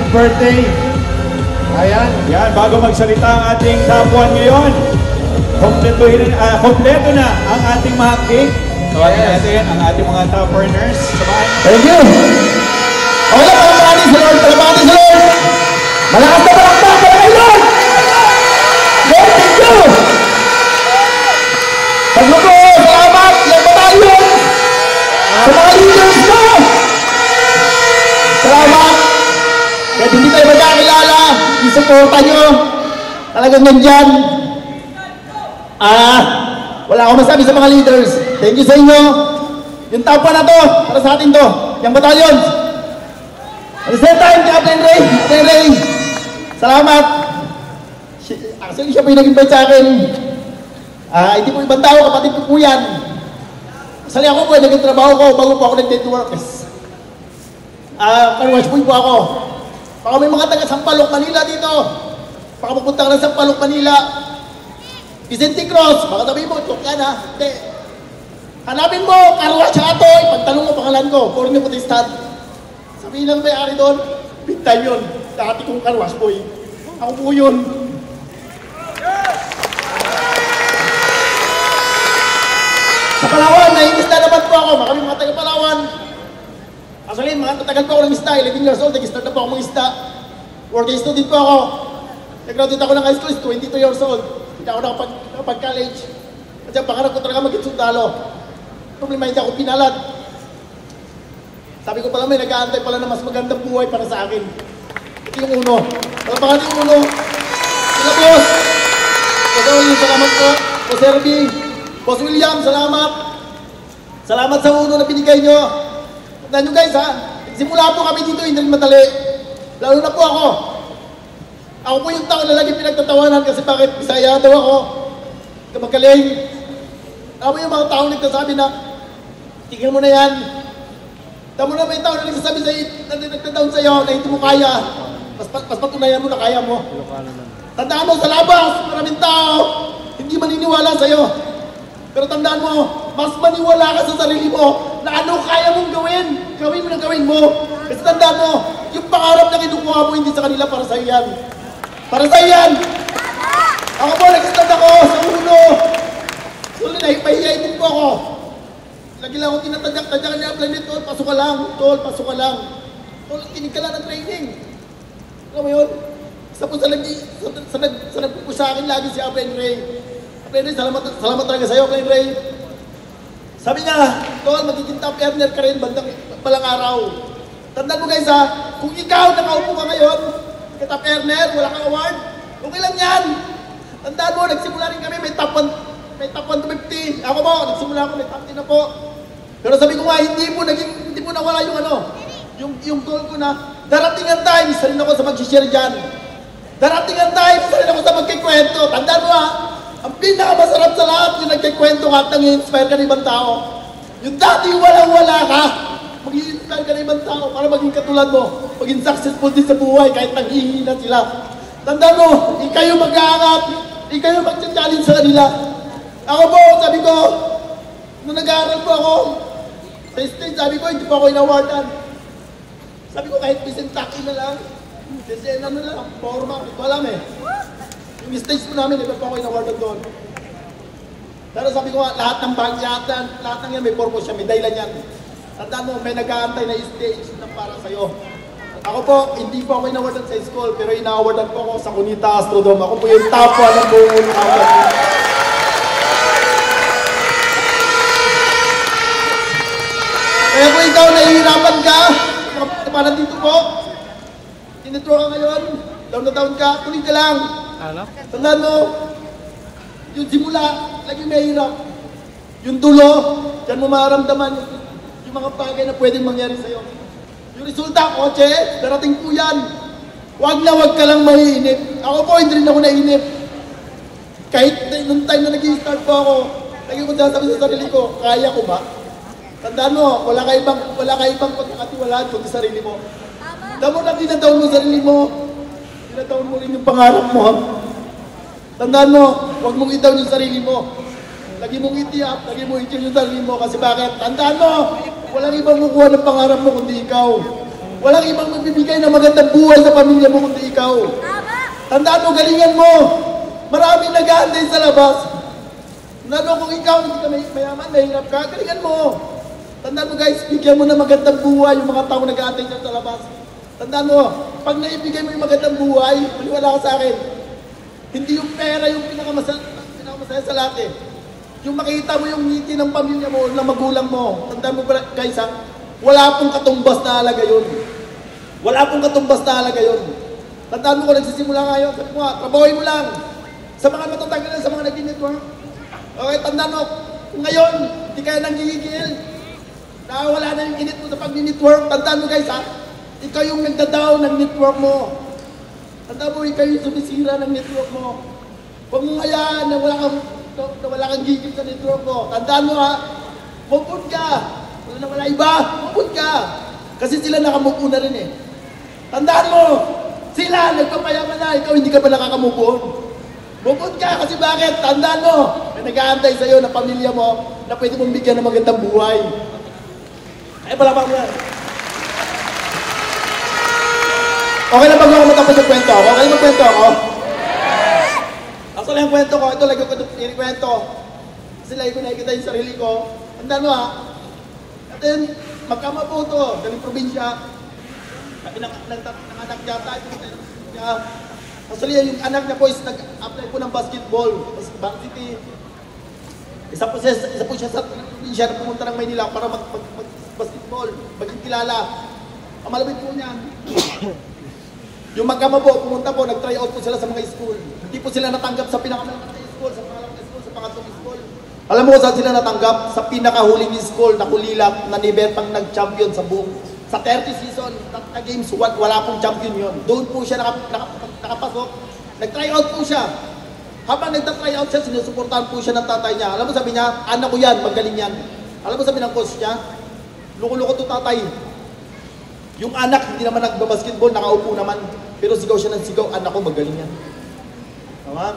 birthday. Ayan. Yan, bago magsalita ang ating top 1 ngayon, kompleto na ang ating mga cake. Tawagin natin ang ating mga top earners. Samahan. Thank you. Okay lang, palamanin sa Lord, palamanin sa Lord. Malakas na palakpak, palamanin Lord. Lord, thank you. Sa grupo, salamat, yung batalyon. Sa mga leaders ko. Salamat. Kahit hindi tayo magkakilala, isuporta nyo. Talagang nandyan. Wala akong masabi sa mga leaders. Thank you sa inyo. Yung top 1 na to, para sa atin to. Yung batalyon. At the same time, Captain Ray. Salamat. Actually, siya po yung nag-invite sa akin. Hindi po ibang tao, kapatid ko po yan. Actually ako po, naging-trabaho ko bago po ako nag-date to work. Carwash boy po ako. Baka may mga taga Sampaloc, Manila dito. Baka pupunta ka ng Sampaloc, Manila. Vicente Cruz, baka sabihin mo, joke yan ha. Hindi. Hanapin mo, Carwash Atoy, pagtanong mo pangalan ko, Corneo Protestant. Sabihin lang may-ari doon, big time yun. Dati kong Carwash boy. Ako po yun. Sa Palawan, nainis na naman po ako. Baka may mga taga Palawan. Actually, mga tatagal po ako ng isda. 11 years old, nag-start na po ako ng isda. Working student po ako. Nag-graduate ako ng high school, 22 years old. Hindi ako nakapag-college. Kasi ang pangarap ko talaga maging sundalo. Problema, hindi ako pinalad. Sabi ko pala, may nag-aantay pala na mas magandang buhay para sa akin. Ito yung uno. Palapakan yung uno. Sila boss. Salamat po. Boss Herbie. Boss William, salamat. Salamat sa uno na binigay nyo. Tandaan nyo guys ha, simula po kami dito, hindi rin madali. Lalo na po ako. Ako po yung tao na lagi pinagtatawanan kasi bakit Bisaya daw ako. Kamagaling. Ako yung mga tao nagsasabi na, tigil mo na yan. Tama na may tao na nagsasabi sa'yo, nagtataon sa'yo na hindi mo kaya. Mas patunayan mo na kaya mo. Tandaan mo sa labas, maraming tao, hindi maniniwala sa'yo. Pero tandaan mo, mas maniwala ka sa sarili mo na ano kaya mong gawin. Gawin mo na gawin mo. Kasi tandaan mo, yung pangarap na kinukuha mo, hindi sa kanila, para sa'yo yan. Para sa'yo yan. Ako po, nag-stand ako sa uno. Tuloy na, ipahiyain po ako. Lagi lang ako tinatadyak-tadyak niya, planet, tol, pasok ka lang. Tol, pasok ka lang. Tol, kinig ka lang ng training. Alam mo yun? Isa po sa nagpupo sa akin lagi si Captain Ray. Captain Ray, salamat talaga sa'yo, Captain Ray. Sabi niya, Tol, magiging top earner ka rin bandang palang araw. Tandaan mo guys ha, kung ikaw nakaupo ka ngayon, kay top earner, wala kang award, okay lang yan. Tandaan mo, nagsimula rin kami, may top 1 to 50. Ako po, nagsimula ako, may top 10 na po. Pero sabi ko nga, hindi po nawala yung goal ko na, darating ang time, isa rin ako sa mag-share dyan. Darating ang time, isa rin ako sa magkikwento. Tandaan mo ha, ang pinakamasarap sa lahat yung nagkikwento ka at nang-i-inspire ka ng ibang tao. Yung dati walang-wala ka, mag-i-inspire ka ng ibang tao para maging katulad mo, maging successful din sa buhay kahit nanghihina sila. Tandaan mo, ikaw yung mag-aangat, ikaw yung mag-challenge sa kanila. Ako po, sabi ko, nung nag-aaral po ako, sa stage, sabi ko, hindi po ako in-awardan. Sabi ko, kahit bisentaki na lang, desena na lang, forma, ito alam eh. Yung stage po namin, iba po ako in-awardan doon. Pero sabi ko nga, lahat ng bag, lahat ng yan may purpose siya, may dahilan yan. Tandaan mo, may nag-aantay na stage na para sa'yo. Ako po, hindi po ako in-awardan sa school, pero ina-awardan po ako sa Cunita Astrodome. Ako po yung top 1 ng buong award. Kaya kung ikaw nahihirapan ka, parang dito po, tinitro ka ngayon, down na down ka, tuloy ka lang. Tandaan mo, yung simula, lagi may hirap. Yung dulo, dyan mo maramdaman yung mga bagay na pwedeng mangyari sa'yo. Yung resulta, kotse, darating po yan. Huwag ka lang maiinip. Ako po, hindi rin ako nainip. Kahit nung time na nag-i-start po ako, lagi ko sasabi sa sarili ko, kaya ko ba? Tandaan mo, wala ka ibang pagkakatiwalaan kundi sarili mo. Tandaan mo na dinadaon mo sarili mo. Dinadaon mo rin yung pangarap mo. Tandaan mo, huwag mong itaw yung sarili mo. Lagi mong itiyak, lagi mong itiyak yung sarili mo. Kasi bakit? Tandaan mo, walang ibang kukuha ng pangarap mo kundi ikaw. Walang ibang magbibigay ng magandang buhay sa pamilya mo kundi ikaw. Tandaan mo, galingan mo. Maraming nag-aantay sa labas. Lalo kung ikaw hindi ka mayaman, mahirap ka, galingan mo. Tandaan mo guys, bigyan mo ng magandang buhay yung mga tao nag-aantay sa labas. Tandaan mo, pag naibigay mo yung magandang buhay, maniwala ka sa akin, hindi yung pera yung pinakamasaya sa lahat eh. Yung makita mo yung ngiti ng pamilya mo, ng magulang mo. Tandaan mo guys ha, wala pong katumbas na halaga yun. Wala pong katumbas na halaga yun. Tandaan mo kung nagsisimula ngayon, sabi mo trabahoy mo lang. Sa mga matatanggal sa mga nag-network. Okay, tandaan mo, kung ngayon, hindi kaya nang gigigil, wala na yung init mo sa pag-network, tandaan mo guys ha, ikaw yung nagdadaw ng network mo. Tandaan mo, ikaw yung sumisira ng network mo. Huwag mo hayaan na wala kang gigil sa network mo. Tandaan mo ha, mupun ka. Wala iba, mupun ka. Kasi sila nakamove na rin eh. Tandaan mo, sila nagpapayaman na, ikaw hindi ka pa nakakamove. Mupun ka kasi bakit? Tandaan mo, may nag-aantay sa'yo na pamilya mo na pwede mong bigyan ng magandang buhay. Ay, palabang mo yan. Okay na bago ako matapos yung kwento ako? Okay na magkwento ako? Actually, yung kwento ko, ito lagi ko inikwento. Kasi lagi ko nakikita yung sarili ko. Tandaan mo ha. At then, magkamabuto, galing probinsya. Nanganak yata. Actually, yung anak niya po is nag-apply po ng basketball. Bank City. Isa po siya sa probinsya na pumunta ng Maynila para mag-basketball. Maging kilala. Ang malapit po niyan. Yung magkama po, pumunta po, nag-try out po sila sa mga school. Hindi po sila natanggap sa pinakamalapit na school, sa pangalawang school, sa pangatlong school. Alam mo kung saan sila natanggap? Sa pinakahuling school na Kulilap, na Nibetang nag-champion sa buong. Sa 30 season, na games, wala pong champion yon. Doon po siya nakapasok. Nag-try out po siya. Habang nag-try out siya, sinusuportahan po siya ng tatay niya. Alam mo sabi niya, anak ko yan, magaling yan. Alam mo sabi ng coach niya, loko-loko to tatay. Yung anak, hindi naman nagbabasketball, nakaupo naman. Pero sigaw siya ng sigaw, anak ko, magaling yan. Tama?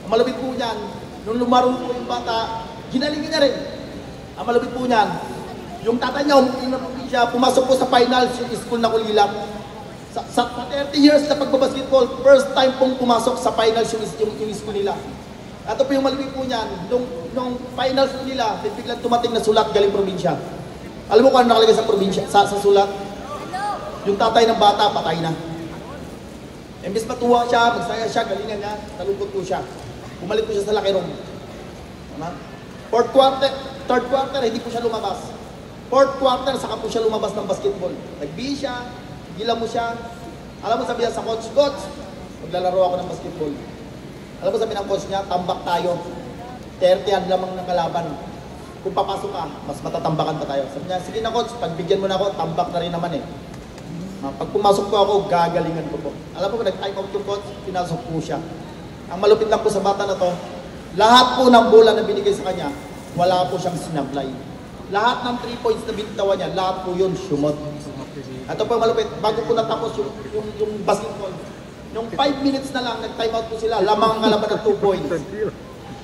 Ang malapit po niyan, nung lumaro po yung bata, ginalingin niya rin. Ang malapit po niyan, yung tatay niya, siya, pumasok po sa finals yung school na Kulilap. Sa 30 years na pagbabasketball, first time pong pumasok sa finals yung school nila. Ito po yung malapit po niyan, nung finals nila, biglang tumating na sulat galing probinsya. Alam mo kung ano nakalagay sa probinsya, sa sulat? Yung tatay ng bata, patay na. Imbis matuwa siya, magsaya siya, galingan niya, nalungkot po siya. Bumalik po siya sa locker room. Tama? Third quarter, hindi po siya lumabas. Fourth quarter, saka po siya lumabas ng basketball. Nag-BE siya, gila mo siya. Alam mo sabi niya sa coach, coach, maglalaro ako ng basketball. Alam mo sabi ng coach niya, tambak tayo. 30 lamang ng kalaban. Kung papasok ka, mas matatambakan pa tayo. Sabi niya, sige na coach, pagbigyan mo na ako, tambak na rin naman eh. Pag pumasok po ako, gagalingan ko po. Alam mo, nag-time out yung coach, pinasok po siya. Ang malupit lang po sa bata na to, lahat po ng bola na binigay sa kanya, wala po siyang sinablay. Lahat ng 3 points na binitawan niya, lahat po yun, shumot. Ito po malupit, bago po natapos yung basketball, nung 5 minutes na lang, nag-time out po sila, lamang ang kalaban ng 2 points.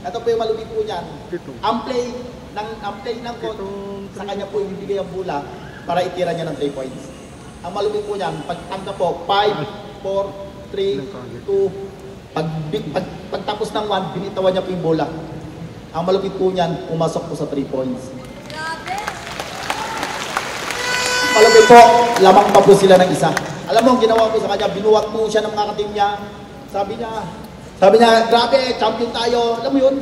Ito po yung malupit po niyan. Ang play ng coach, sa kanya po ibibigay ang bola para itira niya ng 3 points. Ang malupit po niyan, pagtangga po, 5, 4, 3, 2, pagtapos ng 1, binitawan niya po yung bola. Ang malupit po niyan, pumasok po sa 3 points. Malupit po, lamang pa po sila ng isa. Alam mo, ang ginawa po sa kanya, binuwat po siya ng mga katim niya. Sabi niya, grabe, champion tayo. Alam mo yun?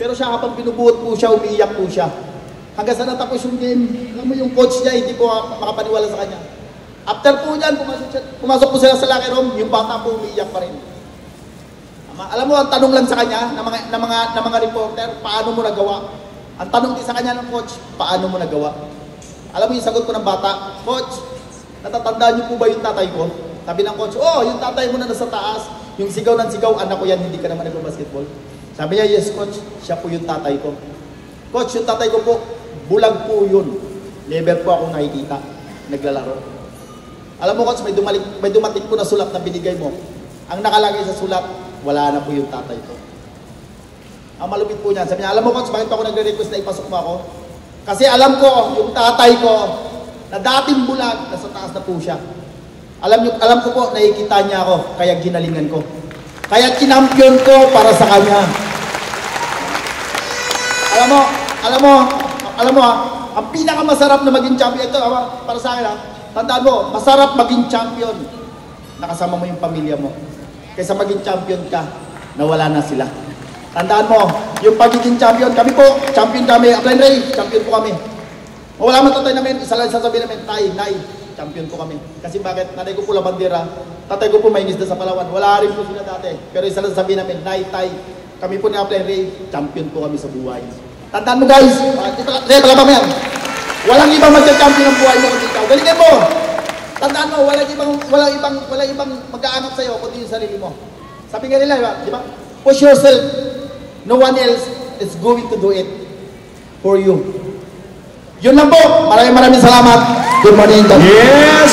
Pero siya habang binubuhat po siya, umiiyak po siya. Hanggang sa natapos yung game, alam mo yung coach niya, hindi po makapaniwala sa kanya. After po niyan, pumasok po sila sa locker room, yung bata po umiiyak pa rin. Alam mo, ang tanong lang sa kanya, ng mga reporter, paano mo nagawa? Ang tanong din sa kanya ng coach, paano mo nagawa? Alam mo yung sagot ko ng bata, coach, natatandaan niyo po ba yung tatay ko? Sabi ng coach, oh, yung tatay mo na nasa taas, yung sigaw ng sigaw, anak ko yan, hindi ka naman nag-basketball. Sabi niya, yes coach, siya po yung tatay ko. Coach, yung tatay ko po, bulag po yun. Never po ako nakikita, naglalaro. Alam mo coach, may dumating po na sulat na binigay mo. Ang nakalagay sa sulat, wala na po yung tatay ko. Ang malupit po niyan, sabi niya, alam mo coach, bakit pa ako nagre-request na ipasok mo ako? Kasi alam ko, yung tatay ko, na dating bulag, nasa taas na po siya. Alam ko po, nakikita niya ako, kaya ginalingan ko. Kaya kinampiyon ko para sa kanya. Alam mo, ang pinakamasarap na maging champion, ito, para sa akin, tandaan mo, masarap maging champion. Nakasama mo yung pamilya mo. Kaysa maging champion ka, nawala na sila. Tandaan mo, yung pagiging champion, kami po, champion kami, Upline Ray, champion po kami. Wala man tatay namin, isa lang sasabihin namin, Nay, champion po kami. Kasi bakit? Nanay ko po lang bandera, tatay ko po may isda sa Palawan. Wala rin po sila dati. Pero isa lang sasabihin namin, Nay, Tay, kami po ni Upline Ray, champion po kami sa buhay. Tandaan mo guys, palabang mo yan. Walang ibang magka-champion ng buhay mo kundi ikaw. Galingan mo! Tandaan mo, walang ibang mag-aanap sa'yo kundi yung sarili mo. Sabi nga nila, di ba? Push yourself. No one else is going to do it for you. Yun lang po. Maraming salamat. Good morning. Yes!